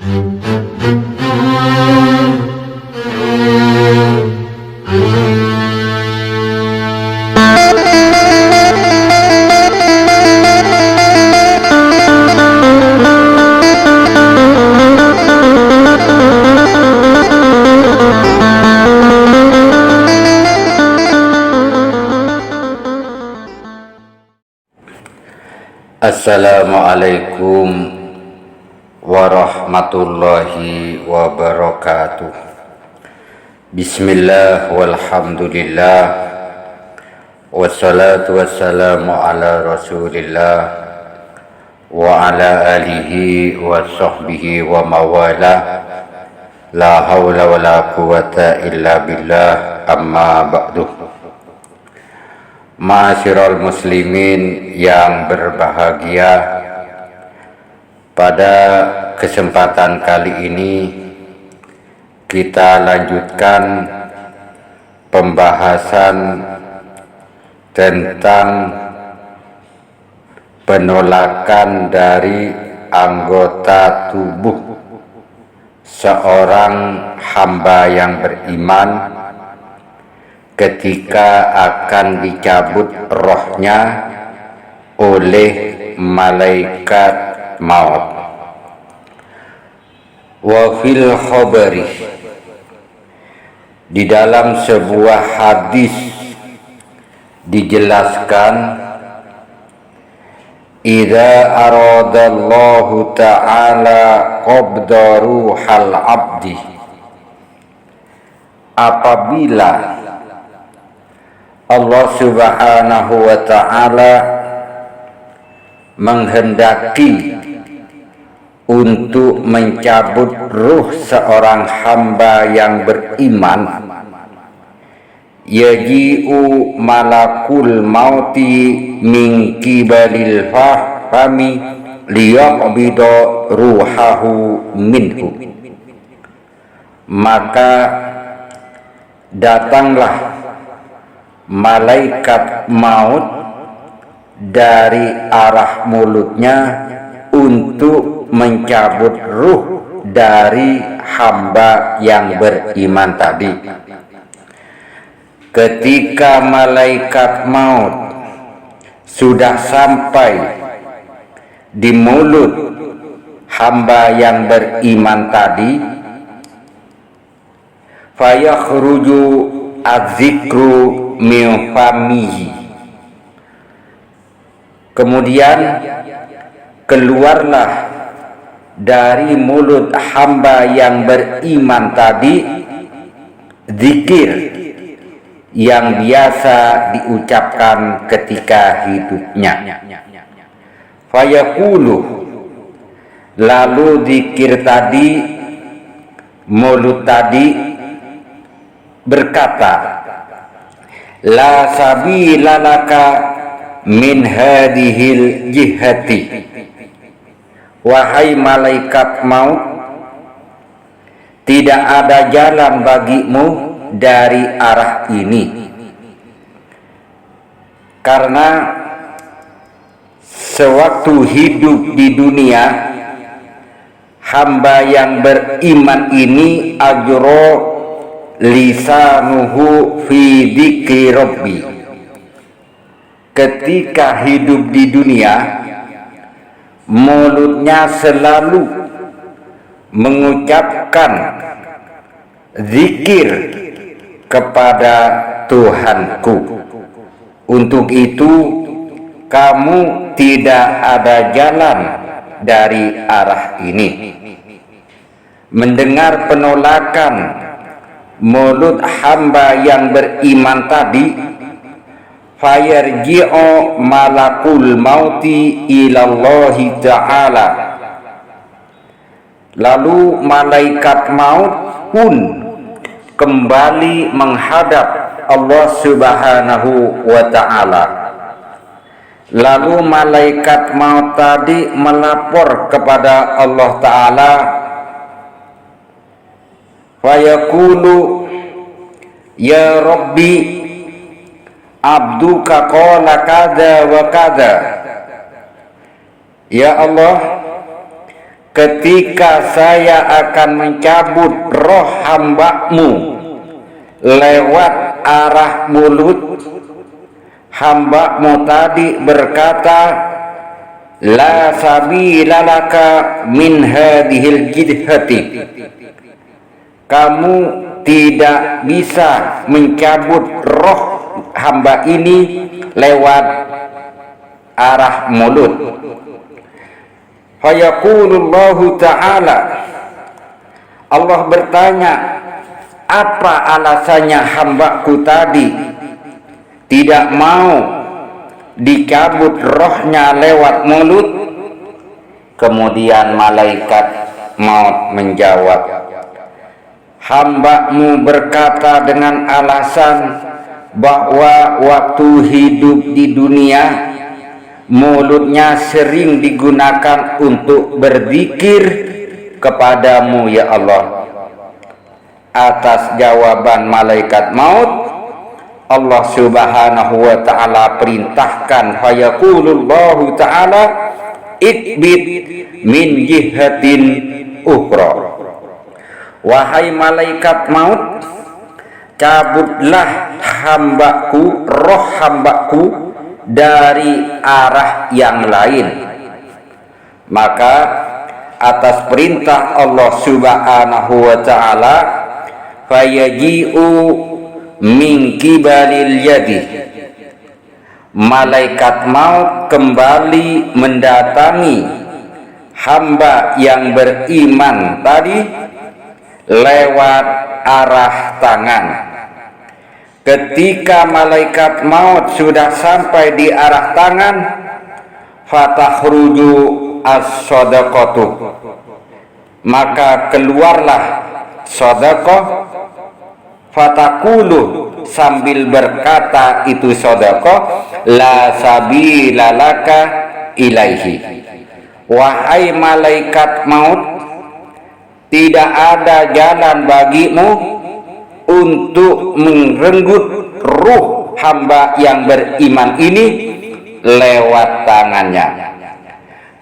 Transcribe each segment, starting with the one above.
Assalamualaikum warahmatullahi wabarakatuh. Bismillah walhamdulillah wassalatu wassalamu ala rasulillah wa ala alihi wa sahbihi wa mawala. La hawla wa la quwata illa billah, amma ba'du. Ma'asyiral muslimin yang berbahagia, pada kesempatan kali ini kita lanjutkan pembahasan tentang penolakan dari anggota tubuh seorang hamba yang beriman ketika akan dicabut rohnya oleh malaikat maut. Wa fil khabari, di dalam sebuah hadis dijelaskan, idza aradallahu ta'ala qabda ruhal abdi, apabila Allah subhanahu wa ta'ala menghendaki untuk mencabut ruh seorang hamba yang beriman, yaji'u malakul mauti min kibalil fahmi liyaqbida ruhahu minhu, maka datanglah malaikat maut dari arah mulutnya untuk mencabut ruh dari hamba yang beriman tadi. Ketika malaikat maut sudah sampai di mulut hamba yang beriman tadi, fayakhruju az-zikru min famihi, kemudian keluarlah dari mulut hamba yang beriman tadi zikir yang biasa diucapkan ketika hidupnya. Fayaqulu, lalu zikir tadi, mulut tadi berkata, la sabila laka min hadhil jihati, wahai malaikat maut, tidak ada jalan bagimu dari arah ini, karena sewaktu hidup di dunia hamba yang beriman ini ajro lisanuhu fi dzikri rabbi, ketika hidup di dunia mulutnya selalu mengucapkan zikir kepada Tuhanku. Untuk itu kamu tidak ada jalan dari arah ini. Mendengar penolakan mulut hamba yang beriman tadi, fayarji'u malakul mauti ilallahi ta'ala, lalu malaikat maut pun kembali menghadap Allah subhanahu wa ta'ala. Lalu malaikat maut tadi melapor kepada Allah ta'ala, fayaqulu ya Rabbi abduka qala kada wa kada, ya Allah, ketika saya akan mencabut roh hamba-Mu lewat arah mulut, hamba-Mu tadi berkata, la sabila laka min hadhil jidhati, kamu tidak bisa mencabut roh hamba ini lewat arah mulut. Fayaqulullahu ta'ala, Allah bertanya, apa alasannya hambaku tadi tidak mau dicabut rohnya lewat mulut? Kemudian malaikat maut menjawab, hamba-Mu berkata dengan alasan bahwa waktu hidup di dunia mulutnya sering digunakan untuk berzikir kepadamu ya Allah. Atas jawaban malaikat maut, Allah subhanahu wa ta'ala perintahkan, fayaqulullahu ta'ala ikbit min jihatin ukhra, wahai malaikat maut, cabutlah hambaku, roh hambaku dari arah yang lain. Maka atas perintah Allah subhanahu wa ta'ala, fayaji'u min kibalil yadi, malaikat maut kembali mendatangi hamba yang beriman tadi lewat arah tangan. Ketika malaikat maut sudah sampai di arah tangan, fatahruju as-sadaqatu, maka keluarlah sedekah. Fatakulu, sambil berkata itu sedekah, la sabila laka ilaihi, wahai malaikat maut, tidak ada jalan bagimu untuk merenggut ruh hamba yang beriman ini lewat tangannya.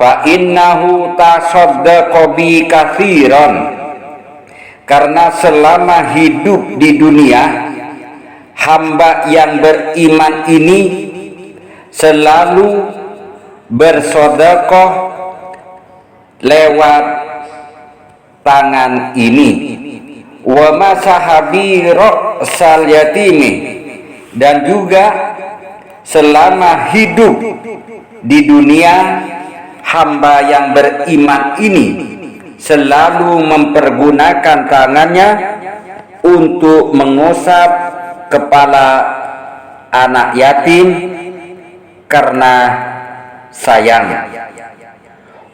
Fa innahu tasaddaqa bi katsiran, karena selama hidup di dunia hamba yang beriman ini selalu bersedekah lewat tangan ini. Wa masahabi ra'sal yatimi, dan juga selama hidup di dunia hamba yang beriman ini selalu mempergunakan tangannya untuk mengusap kepala anak yatim karena sayang.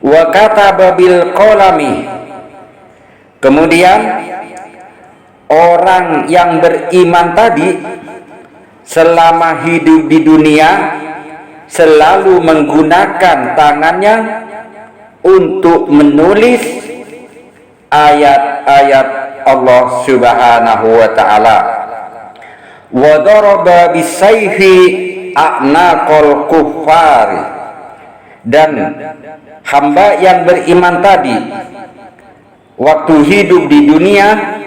Wa kataba bil qalami, kemudian orang yang beriman tadi selama hidup di dunia selalu menggunakan tangannya untuk menulis ayat-ayat Allah subhanahu wa ta'ala. Wa daraba bisayfi a'naqal kuffari, dan hamba yang beriman tadi waktu hidup di dunia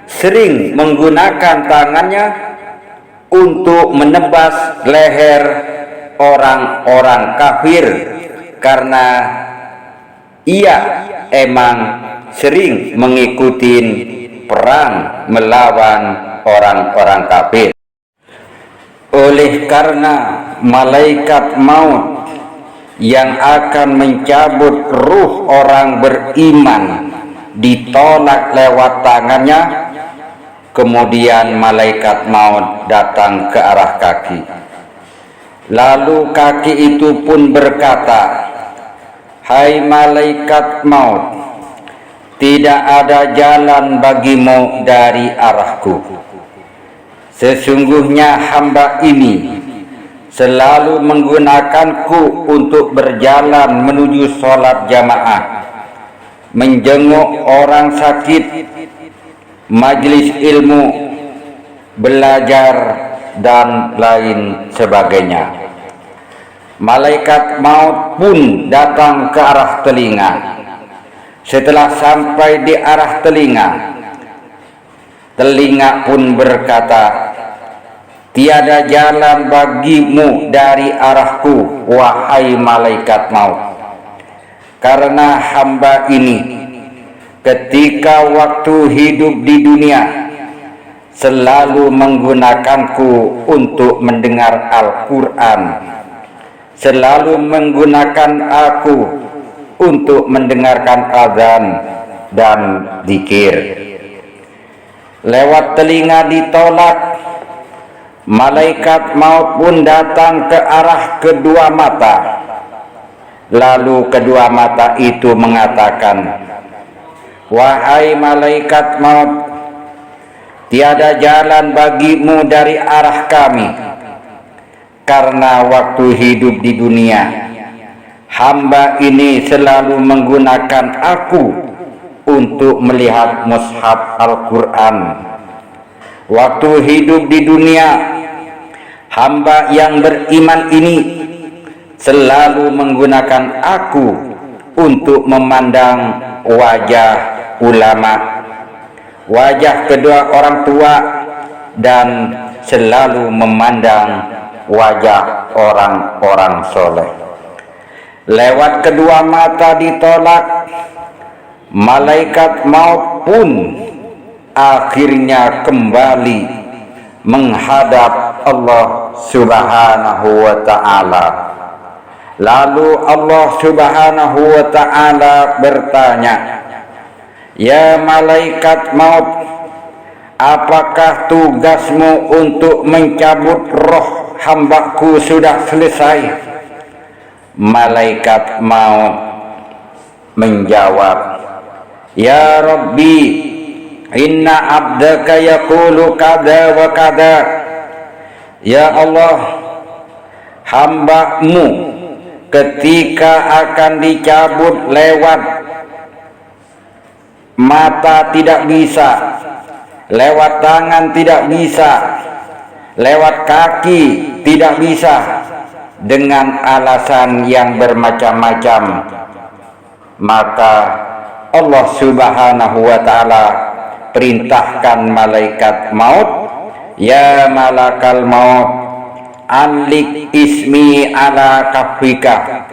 sering menggunakan tangannya untuk menebas leher orang-orang kafir karena ia emang sering mengikuti perang melawan orang-orang kafir. Oleh karena malaikat maut yang akan mencabut ruh orang beriman ditolak lewat tangannya, kemudian malaikat maut datang ke arah kaki. Lalu kaki itu pun berkata, hai malaikat maut, tidak ada jalan bagimu dari arahku. Sesungguhnya hamba ini selalu menggunakanku untuk berjalan menuju sholat jamaah, menjenguk orang sakit, majelis ilmu, belajar, dan lain sebagainya. Malaikat maut pun datang ke arah telinga. Setelah sampai di arah telinga, telinga pun berkata, tiada jalan bagimu dari arahku, wahai malaikat maut. Karena hamba ini ketika waktu hidup di dunia selalu menggunakanku untuk mendengar Al-Quran, selalu menggunakan aku untuk mendengarkan azan dan zikir. Lewat telinga ditolak, malaikat maut pun datang ke arah kedua mata. Lalu kedua mata itu mengatakan, wahai malaikat maut, tiada jalan bagimu dari arah kami. Karena waktu hidup di dunia, hamba ini selalu menggunakan aku untuk melihat mushaf Al-Quran. Waktu hidup di dunia, hamba yang beriman ini selalu menggunakan aku untuk memandang wajah ulama, wajah kedua orang tua, dan selalu memandang wajah orang-orang soleh. Lewat kedua mata ditolak, malaikat maut pun akhirnya kembali menghadap Allah Subhanahu wa ta'ala. Lalu Allah Subhanahu wa ta'ala bertanya, ya malaikat maut, apakah tugasmu untuk mencabut roh hambaku sudah selesai? Malaikat maut menjawab, ya Rabbi, inna abdaka yaqulu kada wa kada. Ya Allah, hambamu ketika akan dicabut lewat mata tidak bisa, lewat tangan tidak bisa, lewat kaki tidak bisa, dengan alasan yang bermacam-macam. Maka Allah Subhanahu wa ta'ala perintahkan malaikat maut, ya malakal maut, anlik ismi ala kafika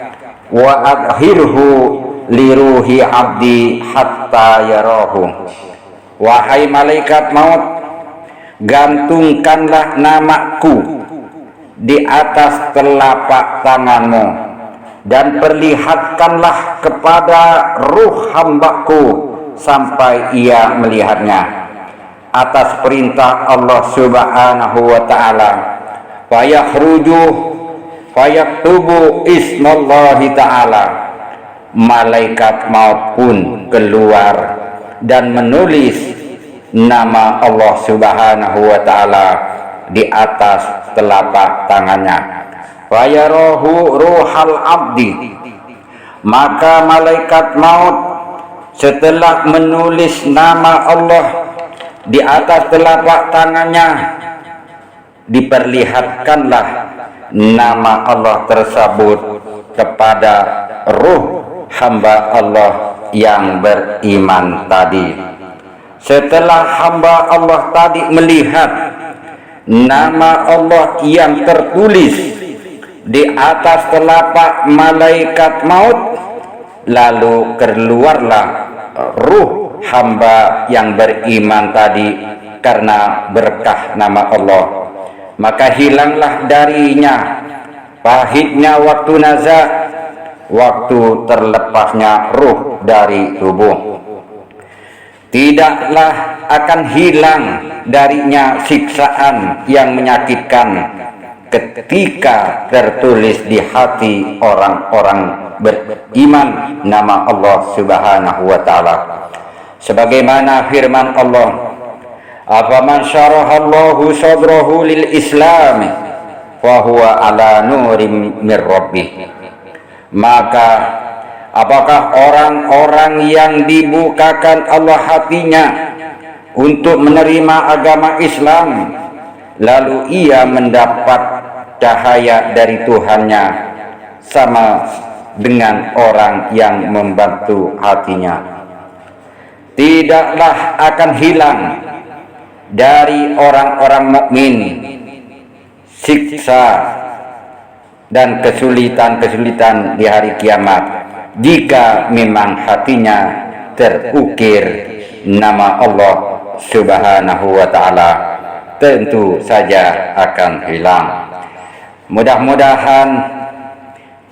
wa adhirhu liruhi abdi hatta yarahu. Wahai malaikat maut, gantungkanlah namaku di atas telapak tanganmu dan perlihatkanlah kepada ruh hambaku sampai ia melihatnya. Atas perintah Allah Subhanahu wa ta'ala, fayakhruju fayaktubu ismallahi ta'ala. Malaikat maut pun keluar dan menulis nama Allah Subhanahu wa ta'ala di atas telapak tangannya. Fayarahu ruhal abdi. Maka malaikat maut setelah menulis nama Allah di atas telapak tangannya, diperlihatkanlah nama Allah tersebut kepada ruh hamba Allah yang beriman tadi. Setelah hamba Allah tadi melihat nama Allah yang tertulis di atas telapak malaikat maut, lalu keluarlah ruh hamba yang beriman tadi karena berkah nama Allah. Maka hilanglah darinya pahitnya waktu nazak, waktu terlepasnya ruh dari tubuh. Tidaklah akan hilang darinya siksaan yang menyakitkan ketika tertulis di hati orang-orang beriman nama Allah Subhanahu wa ta'ala. Sebagaimana firman Allah, afaman syarahallahu sadrahu lil islami fa huwa ala nurim mir rabbih. Maka apakah orang-orang yang dibukakan Allah hatinya untuk menerima agama Islam, lalu ia mendapat cahaya dari Tuhannya, sama dengan orang yang membantu hatinya tidaklah akan hilang dari orang-orang mukmin siksa dan kesulitan-kesulitan di hari kiamat jika memang hatinya terukir nama Allah Subhanahu wa ta'ala, tentu saja akan hilang. Mudah-mudahan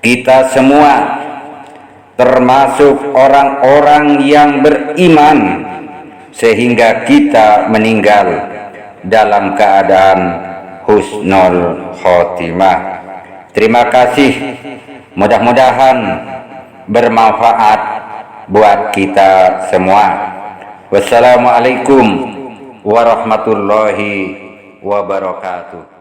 kita semua termasuk orang-orang yang beriman sehingga kita meninggal dalam keadaan husnul khotimah. Terima kasih, mudah-mudahan bermanfaat buat kita semua. Wassalamualaikum warahmatullahi wabarakatuh.